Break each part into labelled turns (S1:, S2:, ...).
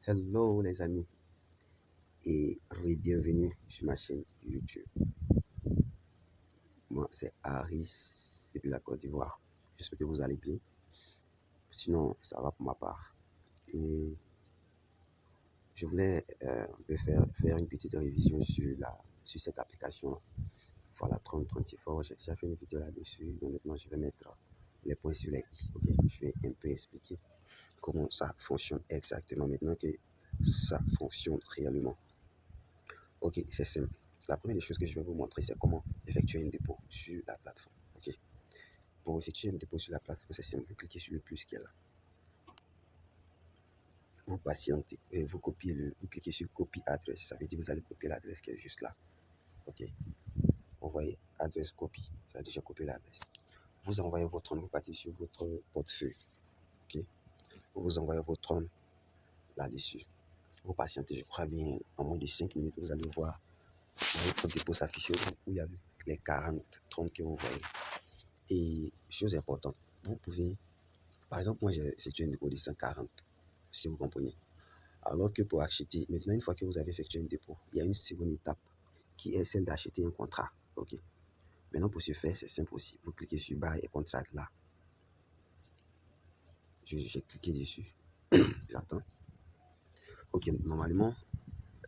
S1: Hello les amis et bienvenue sur ma chaîne YouTube. Moi c'est Harris depuis la Côte d'Ivoire. J'espère que vous allez bien. Sinon ça va pour ma part. Et je voulais faire une petite révision sur cette application. Voilà 3024. J'ai déjà fait une vidéo là-dessus. Donc maintenant je vais mettre les points sur les i. Ok, je vais un peu expliquer comment ça fonctionne exactement maintenant que ça fonctionne réellement. Ok, c'est simple. La première des choses que je vais vous montrer, c'est comment effectuer un dépôt sur la plateforme. Ok. Pour effectuer un dépôt sur la plateforme, c'est simple. Vous cliquez sur le plus qui est là. Vous patientez et vous vous cliquez sur copie adresse. Ça veut dire que vous allez copier l'adresse qui est juste là. Ok. Vous voyez, adresse copie. Ça a déjà copié l'adresse. Vous envoyez votre nom, vous partez sur votre portefeuille. Ok. Vous envoyez votre nom là-dessus. Vous patientez, je crois bien, en moins de 5 minutes, vous allez voir votre dépôt s'afficher où il y a les 40, 30 que vous voyez. Et chose importante, vous pouvez, par exemple, moi j'ai effectué un dépôt de 140, est-ce que vous comprenez? Alors que pour acheter, maintenant une fois que vous avez effectué un dépôt, il y a une seconde étape qui est celle d'acheter un contrat. Ok. Maintenant pour ce faire, c'est simple aussi. Vous cliquez sur Buy et Contract là. J'ai cliqué dessus. J'attends. Ok,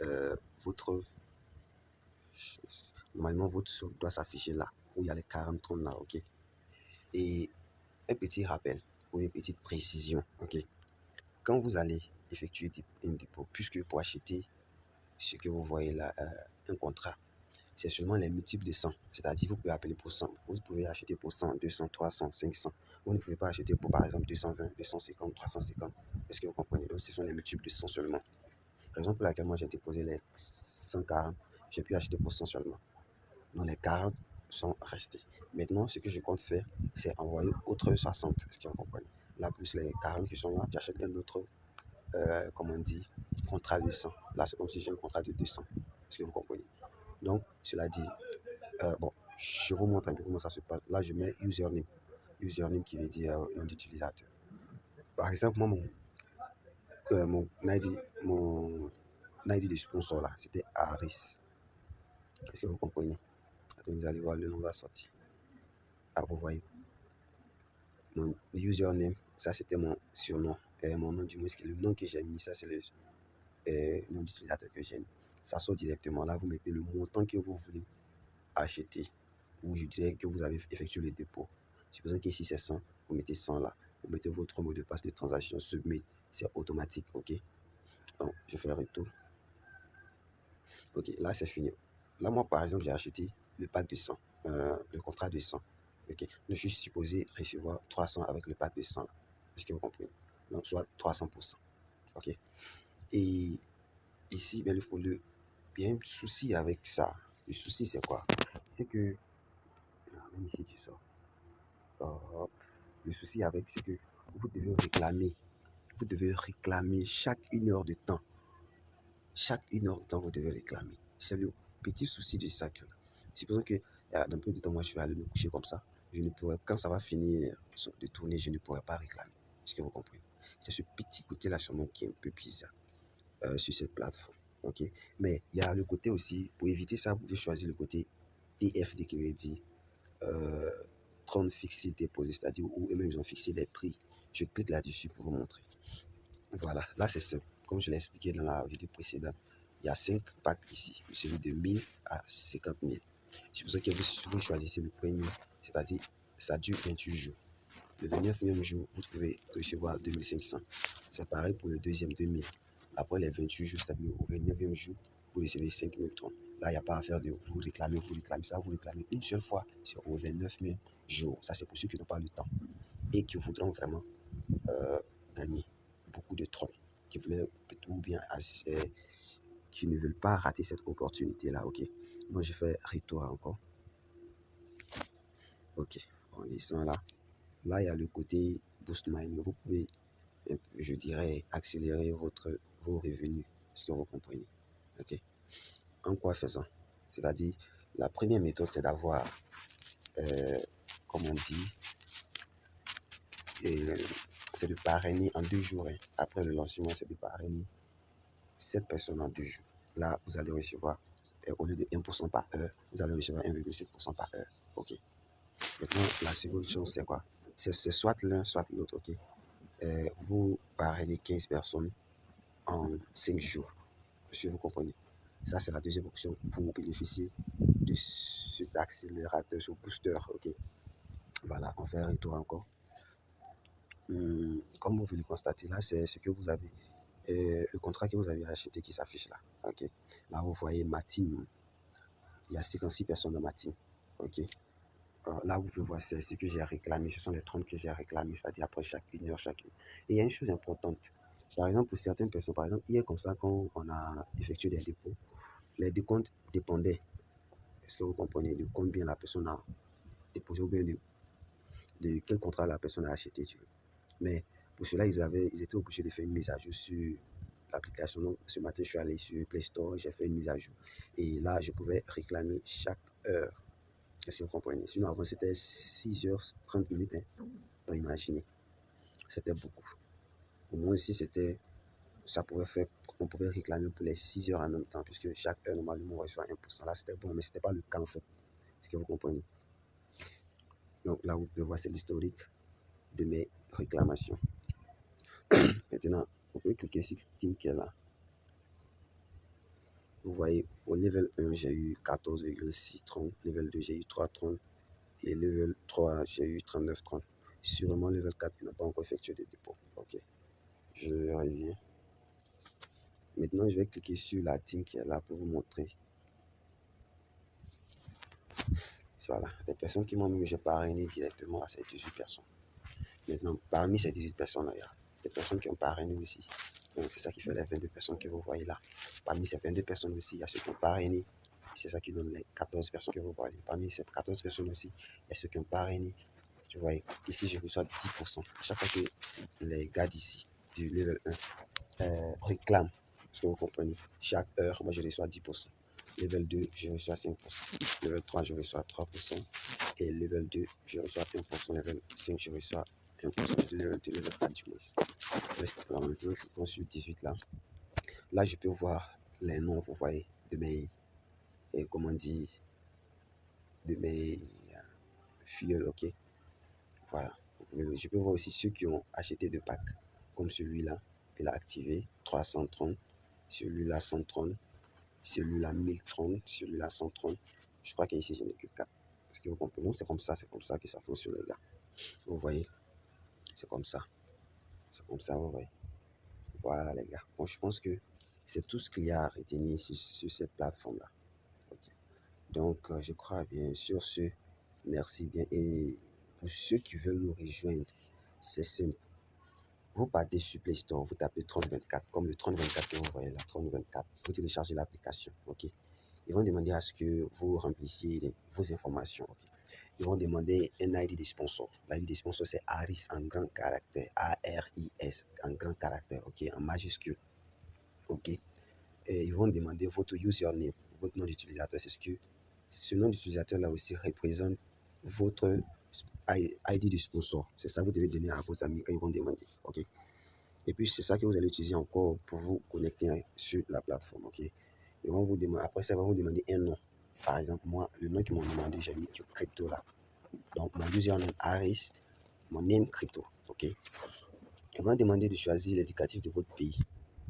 S1: euh, votre, votre solde doit s'afficher là, où il y a les 40 trônes là. Ok. Et un petit rappel ou une petite précision. Ok. Quand vous allez effectuer un dépôt, puisque pour acheter ce que vous voyez là, un contrat, c'est seulement les multiples de 100. C'est-à-dire, vous pouvez appeler pour 100. Vous pouvez acheter pour 100, 200, 300, 500. Vous ne pouvez pas acheter pour, par exemple, 220, 250, 350. Est-ce que vous comprenez? Donc, ce sont les multiples de 100 seulement. Raison pour laquelle moi, j'ai déposé les 140. J'ai pu acheter pour 100 seulement. Donc, les 40 sont restés. Maintenant, ce que je compte faire, c'est envoyer autre 60. Est-ce que vous comprenez? Là, plus les 40 qui sont là, j'achète un autre comment on dit, contrat de 100. Là, c'est comme si j'ai un contrat de 200. Est-ce que vous comprenez? Donc, cela dit, bon, je vous montre un peu comment ça se passe. Là, je mets username. Username qui veut dire nom d'utilisateur. Par exemple, moi, mon ID de sponsor là, c'était Harris. Est-ce que vous comprenez? Attends, vous allez voir, le nom va sortir. Ah, vous voyez. Mon username, ça c'était mon surnom. Mon nom du moins, le nom que j'ai mis, ça c'est le nom d'utilisateur que j'ai mis. Ça sort directement. Là, vous mettez le montant que vous voulez acheter. Ou je dirais que vous avez effectué le dépôt. Supposons qu'ici c'est 100, vous mettez 100 là. Vous mettez votre mot de passe de transaction, submit. C'est automatique, ok? Donc, je fais un retour. Ok, là c'est fini. Là, moi par exemple, j'ai acheté le pack de 100, le contrat de 100. Ok, je suis supposé recevoir 300 avec le pack de 100. Est-ce que vous comprenez? Donc, soit 300%. Ok. Et ici, bien, il y a un souci avec ça. Le souci, c'est quoi? C'est que, même ici, tu sors. Le souci avec, c'est que vous devez réclamer. Vous devez réclamer chaque 1 heure de temps. Chaque 1 heure de temps, vous devez réclamer. C'est le petit souci de ça. Supposons que dans peu de temps, moi, je vais aller me coucher comme ça. Je ne pourrais, quand ça va finir de tourner, je ne pourrai pas réclamer. Est-ce que vous comprenez? C'est ce petit côté-là sûrement qui est un peu bizarre sur cette plateforme. Ok, mais il y a le côté aussi, pour éviter ça, vous pouvez choisir le côté TFD qui veut dire euh, 30 fixés déposés, c'est-à-dire où eux-mêmes ils ont fixé les prix. Je clique là-dessus pour vous montrer. Voilà, là c'est simple. Comme je l'ai expliqué dans la vidéo précédente, il y a 5 packs ici, celui de 1000 à 50 000. C'est pour ça que vous choisissez le premier, c'est-à-dire ça dure 28 jours. Le 29e jour, vous pouvez recevoir 2500. C'est pareil pour le deuxième 2000. Après les 28 jours, c'est-à-dire au 29e jour, vous recevez 5030. Là, il n'y a pas à faire de vous réclamer ça, vous réclamez une seule fois sur au 29e jour. Ça, c'est pour ceux qui n'ont pas le temps et qui voudront vraiment gagner beaucoup de trônes, qui voulaient ou bien qui ne veulent pas rater cette opportunité-là. Ok. Moi, je fais retour encore. Ok. On descend là. Là, il y a le côté boost mining. Vous pouvez, je dirais, accélérer vos revenus. Est-ce que vous comprenez? Ok. En quoi faisant? C'est-à-dire, la première méthode, c'est d'avoir, comme on dit, c'est de parrainer en 2 jours. Hein. Après le lancement, c'est de parrainer 7 personnes en 2 jours. Là, vous allez recevoir, au lieu de 1% par heure, vous allez recevoir 1,7% par heure. OK. Maintenant, la seconde chose, c'est quoi? C'est soit l'un, soit l'autre. OK. Vous parrainez 15 personnes en 5 jours. Si vous comprenez. Ça, c'est la deuxième option pour bénéficier de cet accélérateur, ce booster. OK. Voilà, on fait un retour encore. Comme vous pouvez le constater là, c'est ce que vous avez, le contrat que vous avez acheté qui s'affiche là. OK. Là, vous voyez ma team. Il y a 56 personnes dans ma team. OK. Là, vous pouvez voir, c'est ce que j'ai réclamé. Ce sont les 30 que j'ai réclamé, c'est-à-dire après chaque 1 heure chacune. Et il y a une chose importante. Par exemple, pour certaines personnes, par exemple, hier comme ça, quand on a effectué des dépôts, les décomptes dépendaient. Est-ce que vous comprenez de combien la personne a déposé ou bien de quel contrat la personne a acheté. Mais pour cela, ils étaient obligés de faire une mise à jour sur l'application. Donc, ce matin, je suis allé sur Play Store, j'ai fait une mise à jour. Et là, je pouvais réclamer chaque heure. Est-ce que vous comprenez? Sinon, avant, c'était 6h30. Hein. Donc, imaginez, c'était beaucoup. Au moins, si c'était, ça pouvait faire, on pouvait réclamer pour les 6 heures en même temps, puisque chaque heure, normalement, on reçoit 1%. Là, c'était bon, mais ce n'était pas le cas, en fait. Est-ce que vous comprenez? Donc, là, vous pouvez voir, c'est l'historique de mes réclamations. Maintenant, on peut cliquer sur Steam qui est là. Vous voyez, au level 1, j'ai eu 14,6 troncs. Level 2, j'ai eu 3 troncs. Et level 3, j'ai eu 39 troncs. Sûrement, level 4, il n'a pas encore effectué de dépôt. OK. Je reviens. Maintenant, je vais cliquer sur la team qui est là pour vous montrer. Voilà. Des personnes qui m'ont mis, j'ai parrainé directement à ces 18 personnes. Maintenant, parmi ces 18 personnes-là, il y a des personnes qui ont parrainé aussi. Donc, c'est ça qui fait les 22 personnes que vous voyez là. Parmi ces 22 personnes aussi, il y a ceux qui ont parrainé. C'est ça qui donne les 14 personnes que vous voyez. Parmi ces 14 personnes aussi, il y a ceux qui ont parrainé. Tu vois, ici, je reçois 10%. À chaque fois que les gars d'ici, du level 1, réclament, parce que vous comprenez, chaque heure, moi, je reçois 10%. Level 2, je reçois 5%. Level 3, je reçois 3%. Et level 2, je reçois 1%. Level 5, je reçois 1%. Level 2, level 4, du moins. Alors maintenant, je suis sur 18 là. Là, je peux voir les noms, vous voyez, de mes, comment dire, de mes filles, ok. Voilà. Je peux voir aussi ceux qui ont acheté de packs, comme celui-là, il a activé 330, celui-là 130, celui-là 1030, celui-là 130. Je crois qu'ici, je n'ai que 4. Parce que vous comprenez, c'est comme ça que ça fonctionne, les gars. Vous voyez, c'est comme ça. C'est comme ça, vous voyez. Voilà, les gars. Bon, je pense que c'est tout ce qu'il y a à retenir sur cette plateforme-là. Okay. Donc, je crois bien sur ce, merci bien. Et pour ceux qui veulent nous rejoindre, c'est simple. Vous partez sur Play Store, vous tapez 3024, comme le 3024 que vous voyez là, 3024. Vous téléchargez l'application. Ok. Ils vont demander à ce que vous remplissiez vos informations. Okay. Ils vont demander un ID des sponsors. L'ID des sponsors, c'est Aris en grand caractère. A-R-I-S en grand caractère. Ok. En majuscule. Ok. Et ils vont demander votre username, votre nom d'utilisateur. C'est ce que ce nom d'utilisateur là aussi représente votre ID de sponsor. C'est ça que vous devez donner à vos amis quand ils vont demander. Ok. Et puis c'est ça que vous allez utiliser encore pour vous connecter sur la plateforme. Ok. Ils vont vous demander, après ça, ils vont vous demander un nom. Par exemple, moi, le nom qu'ils m'ont demandé, j'ai mis crypto là. Donc mon username Aris, mon name crypto. Ok. Ils vont demander de choisir l'indicatif de votre pays.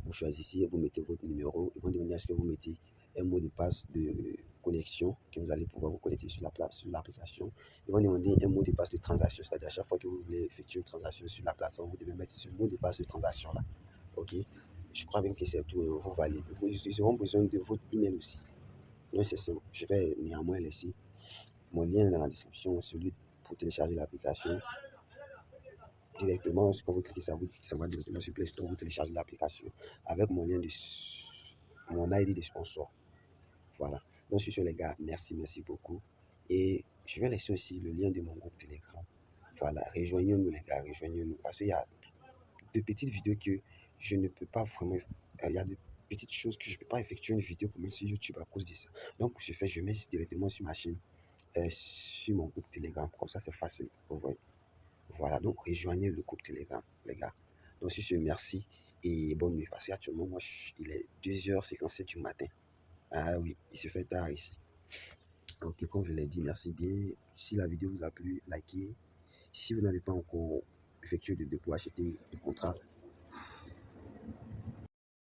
S1: Vous choisissez, vous mettez votre numéro. Ils vont demander à ce que vous mettez un mot de passe de connexion que vous allez pouvoir vous connecter sur l'application. Ils vont demander un mot de passe de transaction. C'est-à-dire à chaque fois que vous voulez effectuer une transaction sur la plateforme, vous devez mettre ce mot de passe de transaction là. Ok. Je crois même que c'est tout. Vous validez. Ils auront besoin de votre email aussi. Donc c'est simple. Je vais néanmoins laisser mon lien dans la description, celui pour télécharger l'application. Directement, quand vous cliquez, ça va directement sur Play Store, vous téléchargez l'application avec mon lien de mon ID de sponsor. Voilà. Donc, sur ce, les gars, merci beaucoup. Et je vais laisser aussi le lien de mon groupe Telegram. Voilà, rejoignez-nous, les gars, rejoignez-nous. Parce qu'il y a de petites vidéos que je ne peux pas vraiment. Il y a de petites choses que je ne peux pas effectuer une vidéo comme sur YouTube à cause de ça. Donc, ce fait, je mets directement sur ma chaîne, sur mon groupe Telegram. Comme ça, c'est facile. Vous voyez. Voilà, donc rejoignez le groupe Telegram, les gars. Donc, sur ce, merci et bonne nuit. Parce qu'actuellement, moi, il est 2h57 du matin. Ah oui, il se fait tard ici. Ok, comme je l'ai dit, merci bien. Si la vidéo vous a plu, likez. Si vous n'avez pas encore effectué de dépôt, achetez le contrat